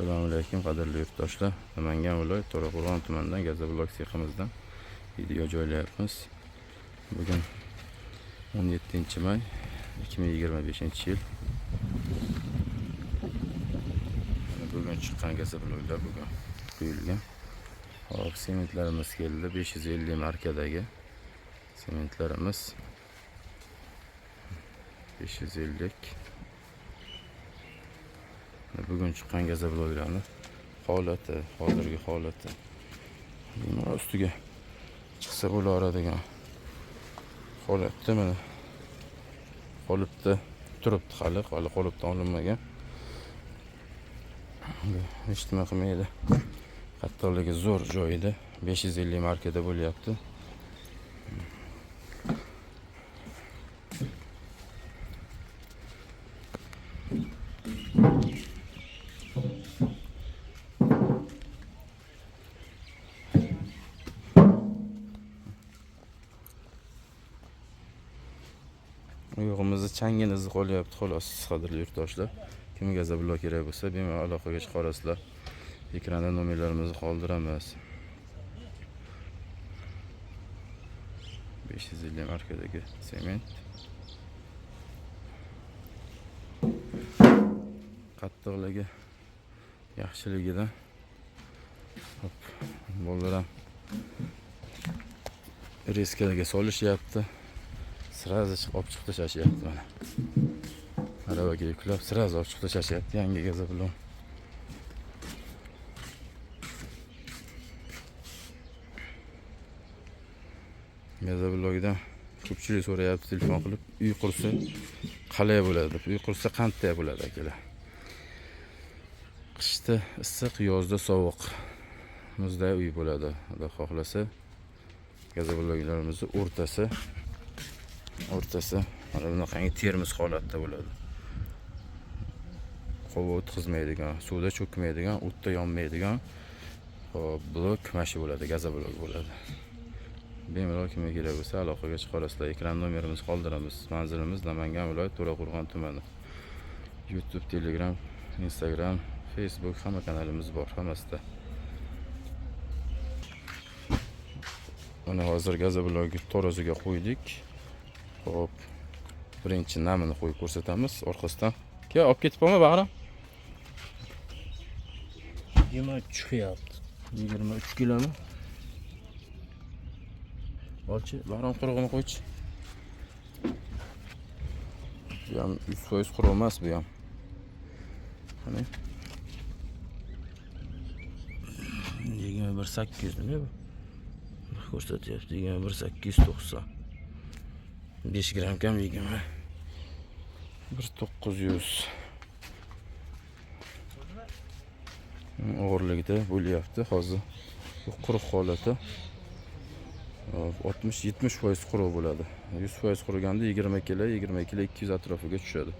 Assalomu alaykum qadrli yurtdoshlar. Namangan viloyat To'raqo'rg'on tumanidan Gazablok seximizdan video joylayapmiz. Bugun 17-may 2025-yil. Bugun chiqqan gazabloklar bugun quyilgan. Hop, sementlarimiz keldi. 550 markadagi sementlarimiz. 550. Bugun chiqqan gazabloklarni holati, hozirgi holati. Mana ustiga chiqsa bo'laradigan holatda mana qolipda turibdi, hali qolipdan olinmagan. Hech nima qilmaydi. Qattiqligi zo'r joyida 550 markada bo'lyapti. Uyog'imizni changinizni qolyapti xolos, qadrli yurtdoshlar. Kimga gazablok kerak bo'lsa, bemalol aloqaga chiqarasizlar. Ekranda nomerlarimizni qoldiramiz. 550 markadagi sement. Qattiqligi, yaxshiligidan hop, bolalar ham reskalarga solishyapti. Sirazi olib chiqib tashlashyapti mana. Aravaga yuklab sirazi olib chiqib tashlashyapti yangi gazablok. Gazablokdan ko'pchilik so'rayapti telefon qilib, uy qursa qalay bo'ladi deb. Uy qursa qanday bo'ladi akalar? Qishda issiq, yozda sovuq. Muzday uy bo'ladi. Xudo xohlasa gazabloklarimizni o'rtasi mana bunaqangi termiz holatda bo'ladi. Havo o'tkazmaydigan, suvda cho'kmaydigan, o'tda yonmaydigan blok mashi bo'ladi, gazablok bo'ladi. Bemalol kimga kerak bo'lsa aloqaga chiqarasizlar. Ekran nomerimizni qoldiramiz. Manzilimiz Namangan viloyat To'raqo'rg'on tumani. YouTube, Telegram, Instagram, Facebook hamma kanalimiz bor, hammasida. Mana hozir gazablokni taroziga qo'ydik. Hop, birinchi namini qo'yib ko'rsatamiz. Orqasidan ke olib ketib qolma bag'rim. 23 chiqyapti. 23 kilomi? Olchi, bag'rim qurug'ini qo'ychi. Bu ham 100% quruq emas bu ham. Qani? 21.800 nima bu? Ko'rsatyapti. 21.890. 5 gram kam 1900. Og'irligida bo'lyapti hozir. Bu quruq holati. 60-70% quruq bo'ladi. 100% quriganda 22 kg 200 atrofiga tushadi.